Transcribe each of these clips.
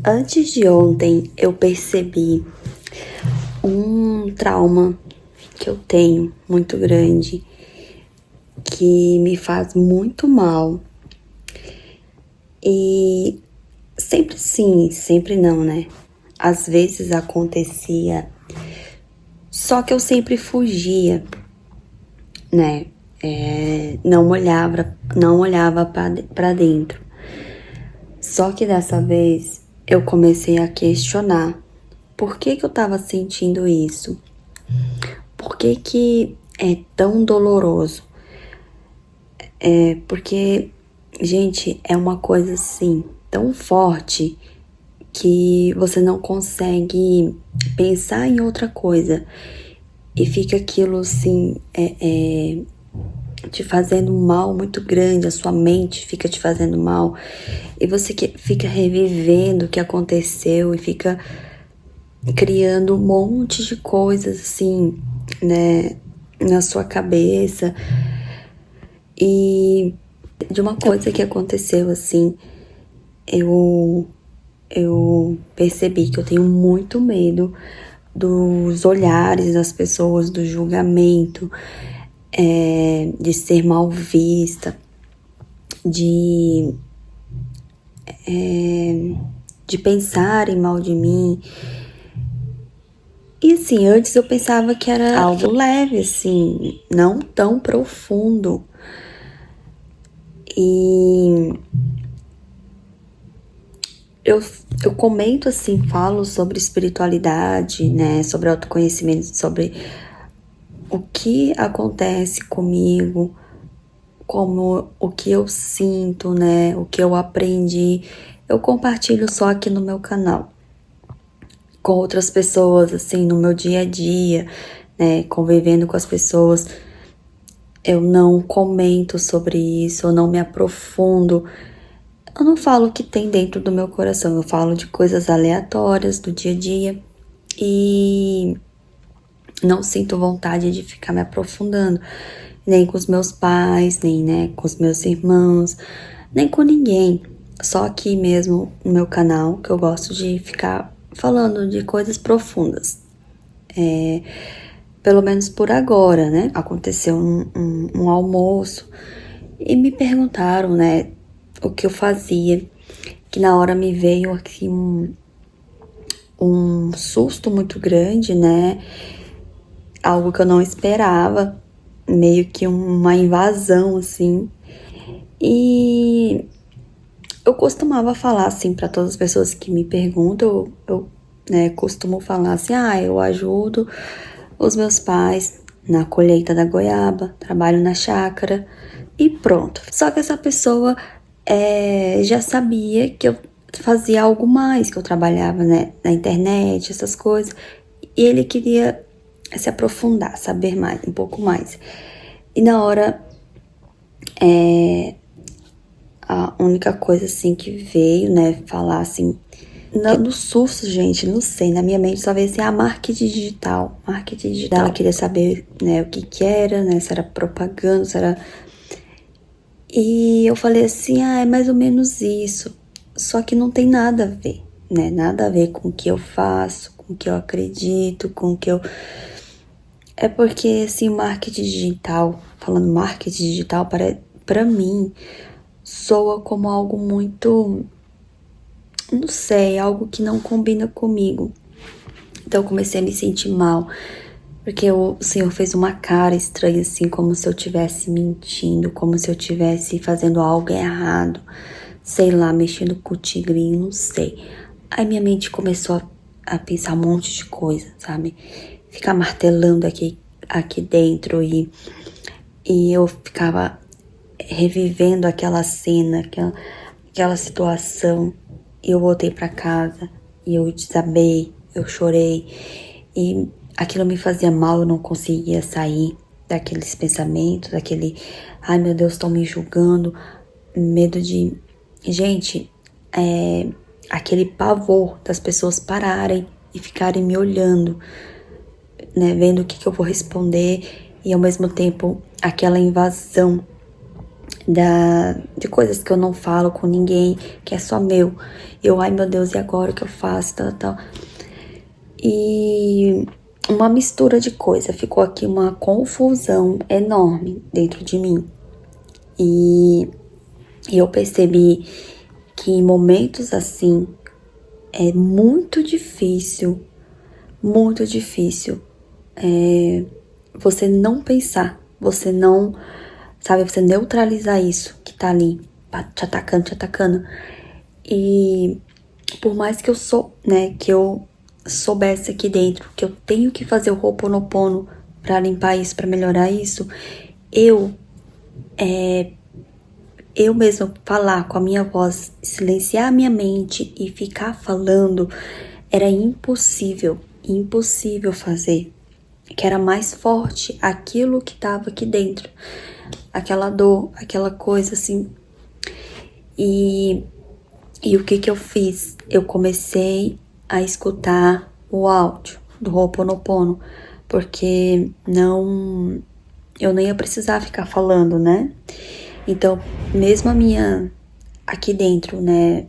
Antes de ontem, eu percebi um trauma que eu tenho muito grande, que me faz muito mal. E sempre sim, sempre não, né? Às vezes acontecia, só que eu sempre fugia, né? Não olhava pra dentro. Só que dessa vez eu comecei a questionar por que eu tava sentindo isso? Por que é tão doloroso? Porque, gente, é uma coisa assim, tão forte que você não consegue pensar em outra coisa. E fica aquilo assim, te fazendo um mal muito grande, a sua mente fica te fazendo mal. E você fica revivendo o que aconteceu e fica criando um monte de coisas assim, né, na sua cabeça. E de uma coisa que aconteceu assim, eu percebi que eu tenho muito medo dos olhares das pessoas, do julgamento, de ser mal vista, de pensarem mal de mim. E assim, antes eu pensava que era algo leve, assim, não tão profundo. E eu comento assim, falo sobre espiritualidade, né, sobre autoconhecimento, sobre o que acontece comigo, como o que eu sinto, né, o que eu aprendi. Eu compartilho só aqui no meu canal, com outras pessoas, assim, no meu dia a dia, né, convivendo com as pessoas. Eu não comento sobre isso, eu não me aprofundo. Eu não falo o que tem dentro do meu coração, eu falo de coisas aleatórias do dia a dia e não sinto vontade de ficar me aprofundando, nem com os meus pais, nem, né, com os meus irmãos, nem com ninguém. Só aqui mesmo no meu canal, que eu gosto de ficar falando de coisas profundas. Pelo menos por agora, né? Aconteceu um almoço e me perguntaram, né, o que eu fazia, que na hora me veio aqui um susto muito grande, né? Algo que eu não esperava, meio que uma invasão, assim. E eu costumava falar, assim, para todas as pessoas que me perguntam, eu né, costumo falar assim, eu ajudo os meus pais na colheita da goiaba, trabalho na chácara e pronto. Só que essa pessoa já sabia que eu fazia algo mais, que eu trabalhava, né, na internet, essas coisas, e ele queria se aprofundar, saber mais, um pouco mais. E na hora, a única coisa assim que veio, né, falar assim, no susto, gente, não sei, na minha mente só veio assim, marketing digital. Marketing digital. Ela queria saber, né, o que era, né, se era propaganda, se era... E eu falei assim, é mais ou menos isso. Só que não tem nada a ver, né, nada a ver com o que eu faço, com o que eu acredito, com o que eu... É porque, assim, marketing digital, falando marketing digital, pra mim, soa como algo muito... não sei, algo que não combina comigo. Então eu comecei a me sentir mal, porque o Senhor fez uma cara estranha, assim, como se eu estivesse mentindo, como se eu estivesse fazendo algo errado, sei lá, mexendo com o tigrinho, não sei. Aí minha mente começou a pensar um monte de coisa, sabe? Ficar martelando aqui dentro e eu ficava revivendo aquela cena, aquela situação. E eu voltei pra casa e eu desabei, eu chorei e aquilo me fazia mal, eu não conseguia sair daqueles pensamentos, ai meu Deus, estão me julgando, medo de... Gente, aquele pavor das pessoas pararem e ficarem me olhando, né, vendo o que eu vou responder e ao mesmo tempo aquela invasão de coisas que eu não falo com ninguém, que é só meu. Ai meu Deus, e agora o que eu faço, tal. E uma mistura de coisa, ficou aqui uma confusão enorme dentro de mim. E eu percebi que em momentos assim é muito difícil você não pensar, você não, sabe, você neutralizar isso que tá ali, te atacando. E por mais que que eu soubesse aqui dentro que eu tenho que fazer o Ho'oponopono pra limpar isso, pra melhorar isso, eu mesma falar com a minha voz, silenciar a minha mente e ficar falando, era impossível fazer. Que era mais forte aquilo que tava aqui dentro, aquela dor, aquela coisa assim. E o que eu fiz? Eu comecei a escutar o áudio do Ho'oponopono, porque eu nem ia precisar ficar falando, né? Então, mesmo aqui dentro, né,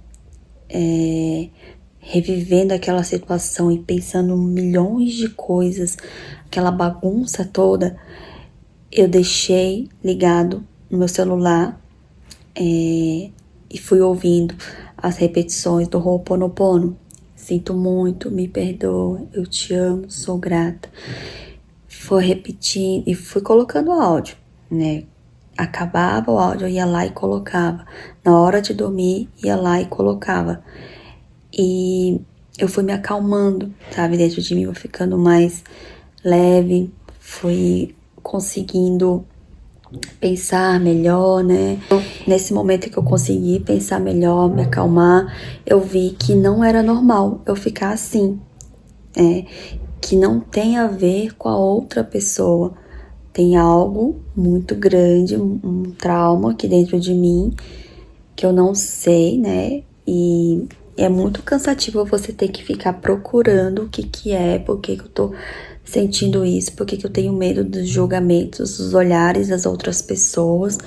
revivendo aquela situação e pensando milhões de coisas, aquela bagunça toda, eu deixei ligado no meu celular e fui ouvindo as repetições do Ho'oponopono. Sinto muito, me perdoa, eu te amo, sou grata. Fui repetindo e fui colocando áudio, né? Acabava o áudio, eu ia lá e colocava. Na hora de dormir, ia lá e colocava. E eu fui me acalmando, sabe? Dentro de mim, eu ficando mais leve, fui conseguindo pensar melhor, né? Nesse momento que eu consegui pensar melhor, me acalmar, eu vi que não era normal eu ficar assim, que não tem a ver com a outra pessoa. Tem algo muito grande, um trauma aqui dentro de mim, que eu não sei, né? E é muito cansativo você ter que ficar procurando o que é, por que eu tô sentindo isso, por que eu tenho medo dos julgamentos, dos olhares das outras pessoas,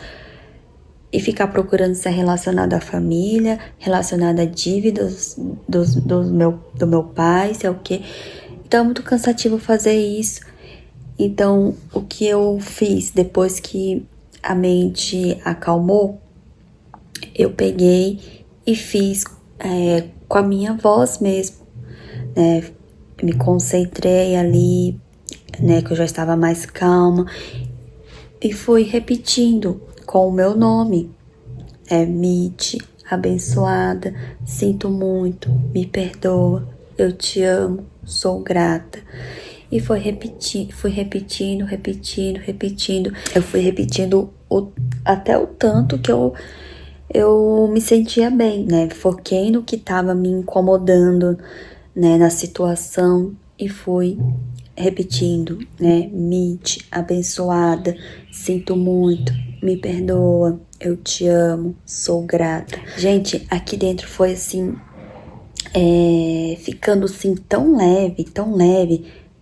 e ficar procurando se é relacionado à família, relacionado a dívidas do meu pai, se é o quê. Então é muito cansativo fazer isso. Então, o que eu fiz depois que a mente acalmou, eu peguei e fiz com a minha voz mesmo, né? Me concentrei ali, né? Que eu já estava mais calma e fui repetindo com o meu nome, Mitty, abençoada, sinto muito, me perdoa, eu te amo, sou grata. E fui repetindo. Eu fui repetindo até o tanto que eu me sentia bem, né? Foquei no que tava me incomodando, né? Na situação e fui repetindo, né? Mitty, abençoada, sinto muito, me perdoa, eu te amo, sou grata. Gente, aqui dentro foi assim, ficando assim tão leve,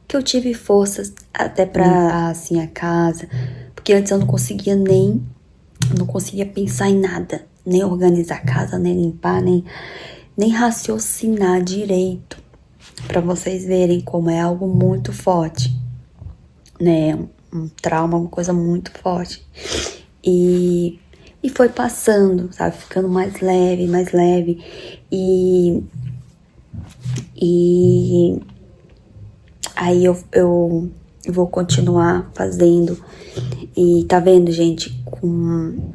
que eu tive forças até pra limpar assim a casa, porque antes eu não conseguia pensar em nada, nem organizar a casa, nem limpar, nem raciocinar direito, pra vocês verem como é algo muito forte, né? Um trauma, uma coisa muito forte. E foi passando, sabe? Ficando mais leve. E aí eu vou continuar fazendo. E tá vendo, gente? Com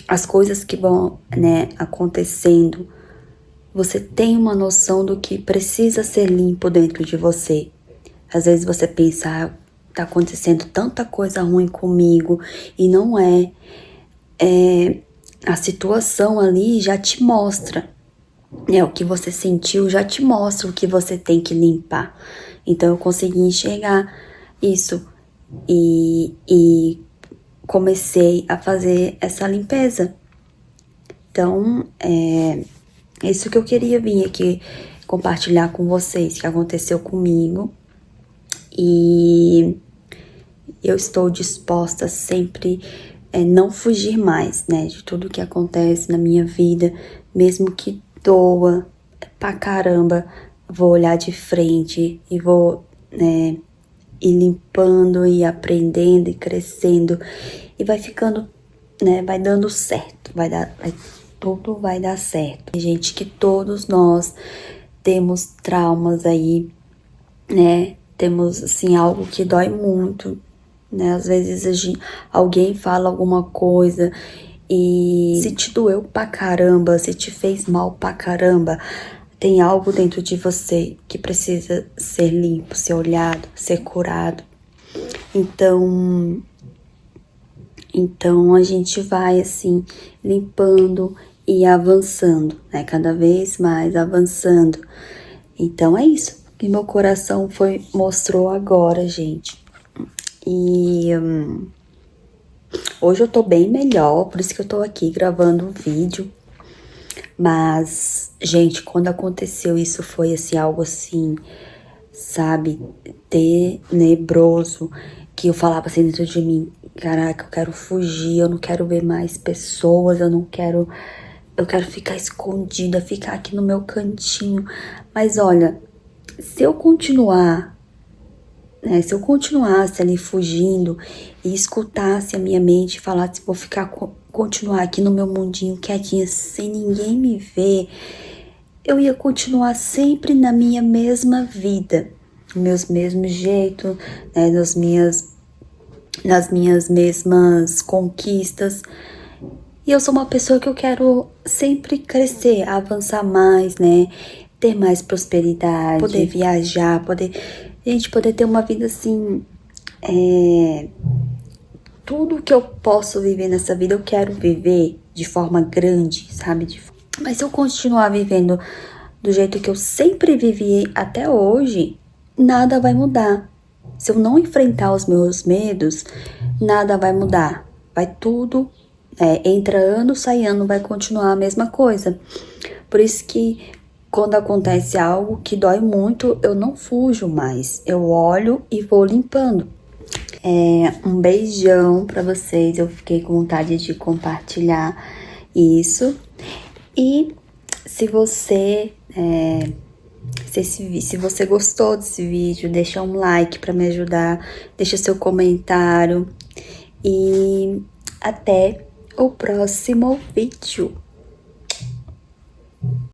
as coisas que vão, né, acontecendo, você tem uma noção do que precisa ser limpo dentro de você. Às vezes você pensa, tá acontecendo tanta coisa ruim comigo, e não é. A situação ali já te mostra, né? O que você sentiu já te mostra o que você tem que limpar. Então eu consegui enxergar isso e comecei a fazer essa limpeza. Então, isso que eu queria vir aqui compartilhar com vocês, que aconteceu comigo. E eu estou disposta sempre não fugir mais, né, de tudo que acontece na minha vida, mesmo que doa pra caramba, vou olhar de frente e vou, né, ir limpando e aprendendo e crescendo e vai ficando, né, vai dando certo, tudo vai dar certo. Gente, que todos nós temos traumas aí, né, temos, assim, algo que dói muito, né, às vezes alguém fala alguma coisa e se te doeu pra caramba, se te fez mal pra caramba, tem algo dentro de você que precisa ser limpo, ser olhado, ser curado. Então a gente vai assim limpando e avançando, né? Cada vez mais avançando. Então é isso que meu coração mostrou agora, gente. E hoje eu tô bem melhor, por isso que eu tô aqui gravando um vídeo. Mas, gente, quando aconteceu isso foi assim, algo assim, sabe, tenebroso, que eu falava assim dentro de mim, caraca, eu quero fugir, eu não quero ver mais pessoas, eu quero ficar escondida, ficar aqui no meu cantinho. Mas olha, se eu continuar, né, se eu continuasse ali fugindo e escutasse a minha mente e falasse, vou continuar aqui no meu mundinho quietinha, sem ninguém me ver, eu ia continuar sempre na minha mesma vida, meus mesmos jeitos, né, nas minhas mesmas conquistas. E eu sou uma pessoa que eu quero sempre crescer, avançar mais, né, ter mais prosperidade, poder viajar, poder ter uma vida assim, tudo que eu posso viver nessa vida, eu quero viver de forma grande, sabe? Mas se eu continuar vivendo do jeito que eu sempre vivi até hoje, nada vai mudar. Se eu não enfrentar os meus medos, nada vai mudar. Vai tudo, entra ano, sai ano, vai continuar a mesma coisa. Por isso que quando acontece algo que dói muito, eu não fujo mais. Eu olho e vou limpando. Um beijão pra vocês. Eu fiquei com vontade de compartilhar isso. E se você se você gostou desse vídeo, deixa um like pra me ajudar, deixa seu comentário e até o próximo vídeo.